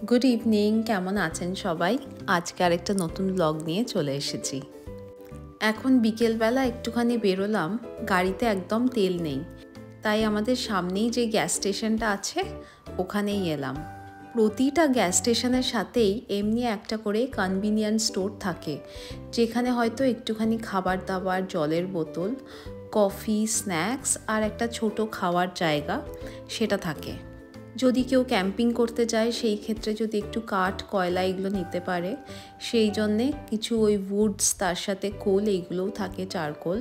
Good evening, কেমন আছেন সবাই? আজকে আরেকটা নতুন ব্লগ নিয়ে চলে এসেছি। এখন বিকেলবেলা একটুখানি বেরোলাম, গাড়িতে একদম তেল নেই, তাই আমাদের সামনেই যে গ্যাস স্টেশনটা আছে ওখানেই এলাম। প্রতিটা গ্যাস স্টেশনের সাথেই এমনি একটা করে কনভিনিয়েন্স স্টোর থাকে, যেখানে হয়তো একটুখানি খাবার দাবার, জলের বোতল, কফি, স্ন্যাক্স আর একটা ছোট খাওয়ার জায়গা সেটা থাকে। যদি কেউ ক্যাম্পিং করতে যায় সেই ক্ষেত্রে যদি একটু কাঠ, কয়লা এগুলো নিতে পারে, সেই জন্যে কিছু ওই উডস, তার সাথে কোল এইগুলোও থাকে, চারকোল।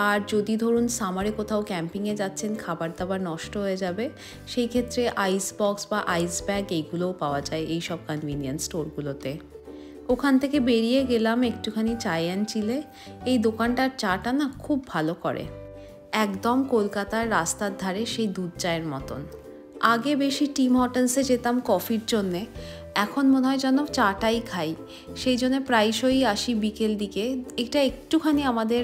আর যদি ধরুন সামারে কোথাও ক্যাম্পিংয়ে যাচ্ছেন, খাবার দাবার নষ্ট হয়ে যাবে, সেই ক্ষেত্রে আইস বক্স বা আইস ব্যাগ এইগুলোও পাওয়া যায় এই সব কনভিনিয়েন্স স্টোরগুলোতে। ওখান থেকে বেরিয়ে গেলাম একটুখানি চাই অ্যান্ড চিলে। এই দোকানটার চাটা না খুব ভালো করে, একদম কলকাতার রাস্তার ধারে সেই দুধ চায়ের মতন। আগে বেশি টিম হর্টনসে যেতাম কফির জন্যে, এখন মনে হয় যেন চাটাই খাই, সেই জন্য প্রায়শই আসি বিকেল দিকে। এটা একটুখানি আমাদের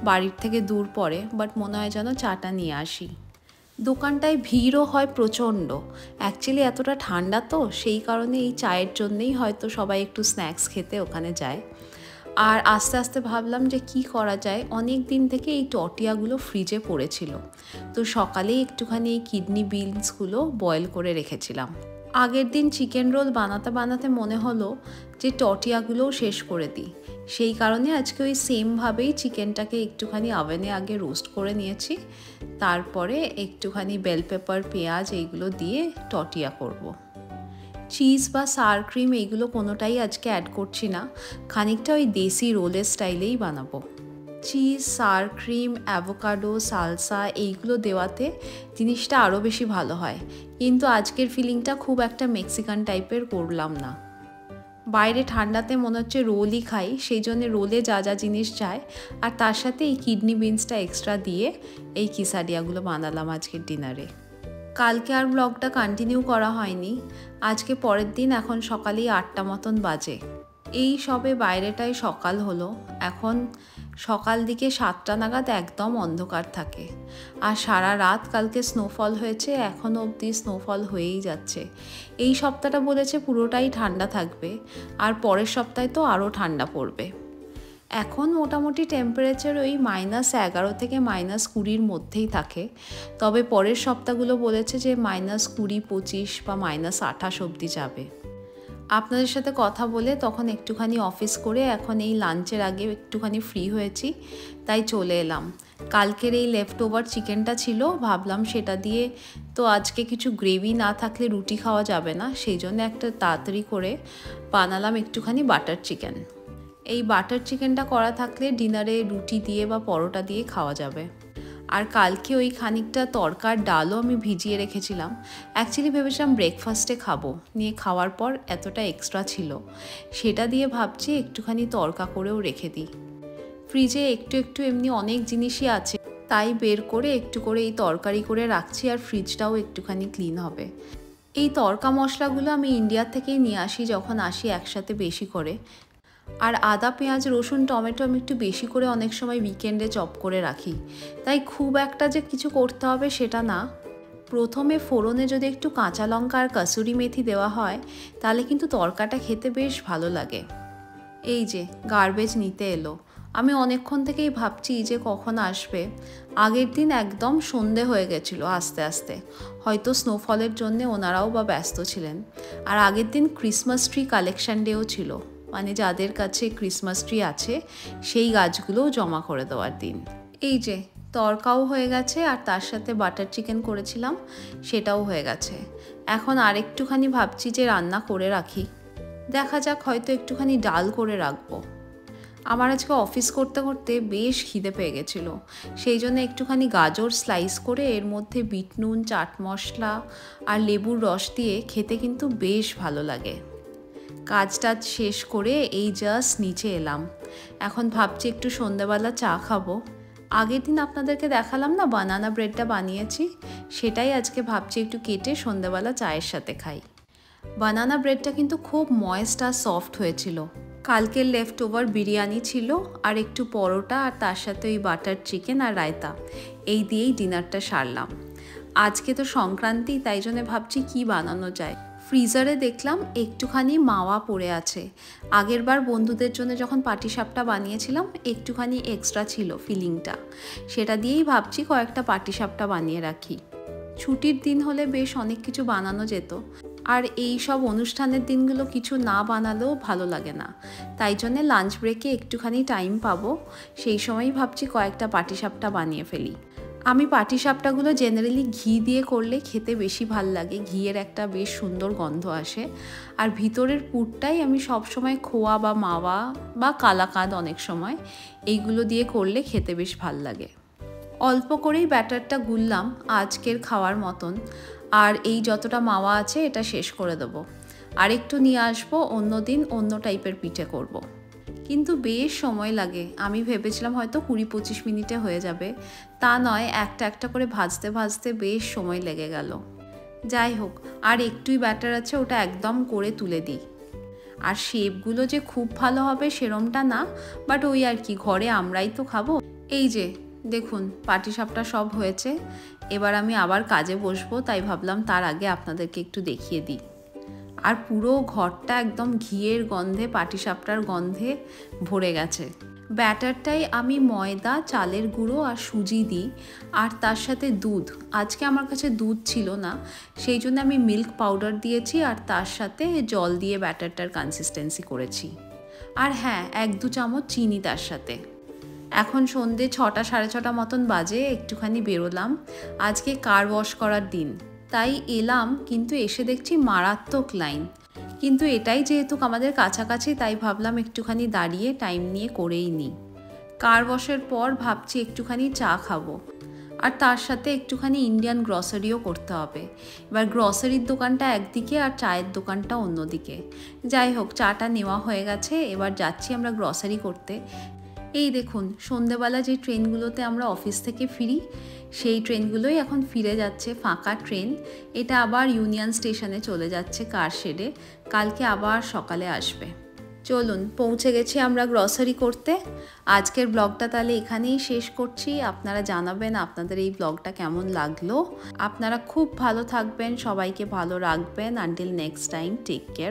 বাড়ির থেকে দূর পড়ে, বাট মনে হয় যেন চাটা নিয়ে আসি। দোকানটায় ভিড়ও হয় প্রচণ্ড। অ্যাকচুয়ালি এতটা ঠান্ডা তো সেই কারণে এই চায়ের জন্যেই হয়তো সবাই একটু স্ন্যাক্স খেতে ওখানে যায়। আর আস্তে আস্তে ভাবলাম যে কি করা যায়, অনেক দিন থেকে এই টর্টিয়াগুলো ফ্রিজে পড়েছিল, তো সকালেই একটুখানি এই কিডনি বিনসগুলো বয়েল করে রেখেছিলাম। আগের দিন চিকেন রোল বানাতে বানাতে মনে হলো যে টর্টিয়াগুলোও শেষ করে দিই, সেই কারণে আজকে ওই সেমভাবেই চিকেনটাকে একটুখানি ওভেনে আগে রোস্ট করে নিয়েছি, তারপরে একটুখানি বেল পেপার, পেঁয়াজ এইগুলো দিয়ে টর্টিয়া করব। চিজ বা সার ক্রিম এইগুলো কোনোটাই আজকে অ্যাড করছি না, খানিকটা ওই দেশি রোলের স্টাইলেই বানাবো। Cheese, sour cream, avocado, salsa এইগুলো দেওয়াতে জিনিসটা আরও বেশি ভালো হয়, কিন্তু আজকের ফিলিংটা খুব একটা মেক্সিকান টাইপের করলাম না। বাইরে ঠান্ডাতে মনে হচ্ছে রোলই খাই, সেই জন্য রোলে যা যা জিনিস যায় আর তার সাথে এই কিডনি বিনসটা এক্সট্রা দিয়ে এই কিসাডিয়াগুলো বানালাম আজকের ডিনারে। কালকে আর ব্লগটা কন্টিনিউ করা হয়নি, আজকে পরের দিন। এখন সকালেই 8টা মতন বাজে, এই সবে বাইরেটাই সকাল হলো। এখন সকাল দিকে 7টা নাগাদ একদম অন্ধকার থাকে, আর সারা রাত কালকে স্নোফল হয়েছে, এখনও অবধি স্নোফল হয়েই যাচ্ছে। এই সপ্তাহটা বলেছে পুরোটাই ঠান্ডা থাকবে, আর পরের সপ্তাহে তো আরও ঠান্ডা পড়বে। এখন মোটামুটি টেম্পারেচার ওই -11 থেকে -20 মধ্যেই থাকে, তবে পরের সপ্তাহগুলো বলেছে যে -20, 25 বা -28 অবধি যাবে। আপনাদের সাথে কথা বলে তখন একটুখানি অফিস করে এখন এই লাঞ্চের আগে একটুখানি ফ্রি হয়েছি, তাই চলে এলাম। কালকের এই লেফট ওভার চিকেনটা ছিল, ভাবলাম সেটা দিয়ে তো আজকে কিছু গ্রেভি না থাকলে রুটি খাওয়া যাবে না, সেই জন্য একটা তাড়াতাড়ি করে বানালাম একটুখানি বাটার চিকেন। এই বাটার চিকেনটা করা থাকলে ডিনারে রুটি দিয়ে বা পরোটা দিয়ে খাওয়া যাবে। আর কালকে ওই খানিকটা তরকার ডালও আমি ভিজিয়ে রেখেছিলাম, অ্যাকচুয়ালি ভেবেছিলাম ব্রেকফাস্টে খাবো, নিয়ে খাওয়ার পর এতটা এক্সট্রা ছিল, সেটা দিয়ে ভাবছি একটুখানি তরকা করেও রেখে দিই। ফ্রিজে একটু একটু এমনি অনেক জিনিসই আছে, তাই বের করে একটু করে এই তরকারি করে রাখছি, আর ফ্রিজটাও একটুখানি ক্লিন হবে। এই তরকা মশলাগুলো আমি ইন্ডিয়া থেকেই নিয়ে আসি, যখন আসি একসাথে বেশি করে। আর আদা, পেঁয়াজ, রসুন, টমেটো আমি একটু বেশি করে অনেক সময় উইকেন্ডে চপ করে রাখি, তাই খুব একটা যে কিছু করতে হবে সেটা না। প্রথমে ফোড়নে যদি একটু কাঁচা লঙ্কা আর কাসুরি মেথি দেওয়া হয়, তাহলে কিন্তু তরকাটা খেতে বেশ ভালো লাগে। এই যে গার্বেজ নিতে এলো, আমি অনেকক্ষণ থেকেই ভাবছি যে কখন আসবে। আগের দিন একদম সন্ধে হয়ে গেছিলো আস্তে আস্তে, হয়তো স্নোফলের জন্যে ওনারাও বা ব্যস্ত ছিলেন। আর আগের দিন ক্রিসমাস ট্রি কালেকশন ডেও ছিল, মানে যাদের কাছে ক্রিসমাস ট্রি আছে সেই গাছগুলোও জমা করে দেওয়ার দিন। এই যে তরকাও হয়ে গেছে, আর তার সাথে বাটার চিকেন করেছিলাম সেটাও হয়ে গেছে। এখন আরেকটুখানি ভাবছি যে রান্না করে রাখি, দেখা যাক, হয়তো একটুখানি ডাল করে রাখবো। আমার আজকে অফিস করতে করতে বেশ খিদে পেয়ে গেছিলো, সেই জন্য একটুখানি গাজর স্লাইস করে এর মধ্যে বিট নুন, চাট মশলা আর লেবুর রস দিয়ে খেতে কিন্তু বেশ ভালো লাগে। কাজ টাজ শেষ করে এই জাস্ট নিচে এলাম, এখন ভাবছি একটু সন্ধ্যেবেলা চা খাবো। আগের দিন আপনাদেরকে দেখালাম না বানানা ব্রেডটা বানিয়েছি, সেটাই আজকে ভাবছি একটু কেটে সন্ধ্যেবেলা চায়ের সাথে খাই। বানানা ব্রেডটা কিন্তু খুব ময়েস্ট আর সফট হয়েছিল। কালকের লেফট ওভার বিরিয়ানি ছিল, আর একটু পরোটা, আর তার সাথে ওই বাটার চিকেন আর রায়তা, এই দিয়েই ডিনারটা সারলাম। আজকে তো সংক্রান্তি, তাই জন্য ভাবছি কি বানানো যায়। ফ্রিজারে দেখলাম একটুখানি মাওয়া পড়ে আছে। আগেরবার বন্ধুদের জন্য যখন পাটিসাপটা বানিয়েছিলাম একটুখানি এক্সট্রা ছিল ফিলিংটা, সেটা দিয়েই ভাবছি কয়েকটা পাটিসাপটা বানিয়ে রাখি। ছুটির দিন হলে বেশ অনেক কিছু বানানো যেত, আর এই সব অনুষ্ঠানের দিনগুলো কিছু না বানালেও ভালো লাগে না। তাই জন্যে লাঞ্চ ব্রেকে একটুখানি টাইম পাবো, সেই সময়ই ভাবছি কয়েকটা পাটিসাপটা বানিয়ে ফেলি। আমি পাটিসাপটাগুলো জেনারেলি ঘি দিয়ে করলে খেতে বেশি ভাল লাগে, ঘিয়ের একটা বেশ সুন্দর গন্ধ আসে। আর ভিতরের পুরটাই আমি সবসময় খোয়া বা মাওয়া বা কালাকাঁদ অনেক সময় এইগুলো দিয়ে করলে খেতে বেশ ভাল লাগে। অল্প করেই ব্যাটারটা গুললাম আজকের খাওয়ার মতন, আর এই যতটা মাওয়া আছে এটা শেষ করে দেবো। আর একটু নিয়ে আসবো, অন্য দিন অন্য টাইপের পিঠে করব। কিন্তু বেশ সময় লাগে। আমি ভেবেছিলাম হয়তো 20-25 মিনিটে হয়ে যাবে, তা নয়, একটা একটা করে ভাজতে ভাজতে বেশ সময় লেগে গেল। যাই হোক, আর একটুই ব্যাটার আছে, ওটা একদম করে তুলে দিই। আর শেপগুলো যে খুব ভালো হবে সেরমটা না, বাট ওই আর কি, ঘরে আমরাই তো খাবো। এই যে দেখুন পাটিসাপটা সব হয়েছে। এবার আমি আবার কাজে বসবো, তাই ভাবলাম তার আগে আপনাদেরকে একটু দেখিয়ে দিই। আর পুরো ঘরটা একদম ঘিয়ের গন্ধে, পাটিসাপটার গন্ধে ভরে গেছে। ব্যাটারটাই আমি ময়দা, চালের গুঁড়ো আর সুজি দিই, আর তার সাথে দুধ। আজকে আমার কাছে দুধ ছিল না, সেই জন্য আমি মিল্ক পাউডার দিয়েছি, আর তার সাথে জল দিয়ে ব্যাটারটার কনসিস্টেন্সি করেছি। আর হ্যাঁ, 1-2 চামচ চিনি তার সাথে। এখন সন্ধে 6টা 6:30 মতন বাজে, একটুখানি বেরোলাম। আজকে কার ওয়াশ করার দিন, তাই এলাম, কিন্তু এসে দেখছি মারাত্মক লাইন। কিন্তু এটাই যেহেতু আমাদের কাছাকাছি, তাই ভাবলাম একটুখানি দাঁড়িয়ে টাইম নিয়ে করেই নিই। কার ওয়াশের পর ভাবছি একটুখানি চা খাবো, আর তার সাথে একটুখানি ইন্ডিয়ান গ্রসারিও করতে হবে। এবার গ্রসারির দোকানটা একদিকে আর চায়ের দোকানটা অন্যদিকে। যাই হোক, চাটা নেওয়া হয়ে গেছে, এবার যাচ্ছি আমরা গ্রসারি করতে। এই দেখুন, সন্ধেবেলা যে ট্রেনগুলোতে আমরা অফিস থেকে ফিরি সেই ট্রেনগুলোই এখন ফিরে যাচ্ছে, ফাঁকা ট্রেন। এটা আবার ইউনিয়ন স্টেশনে চলে যাচ্ছে কার শেডে, কালকে আবার সকালে আসবে। চলুন, পৌঁছে গেছি আমরা গ্রসারি করতে। আজকের ব্লগটা তাহলে এখানেই শেষ করছি। আপনারা জানাবেন আপনাদের এই ব্লগটা কেমন লাগলো। আপনারা খুব ভালো থাকবেন, সবাইকে ভালো রাখবেন। Until next time, take care.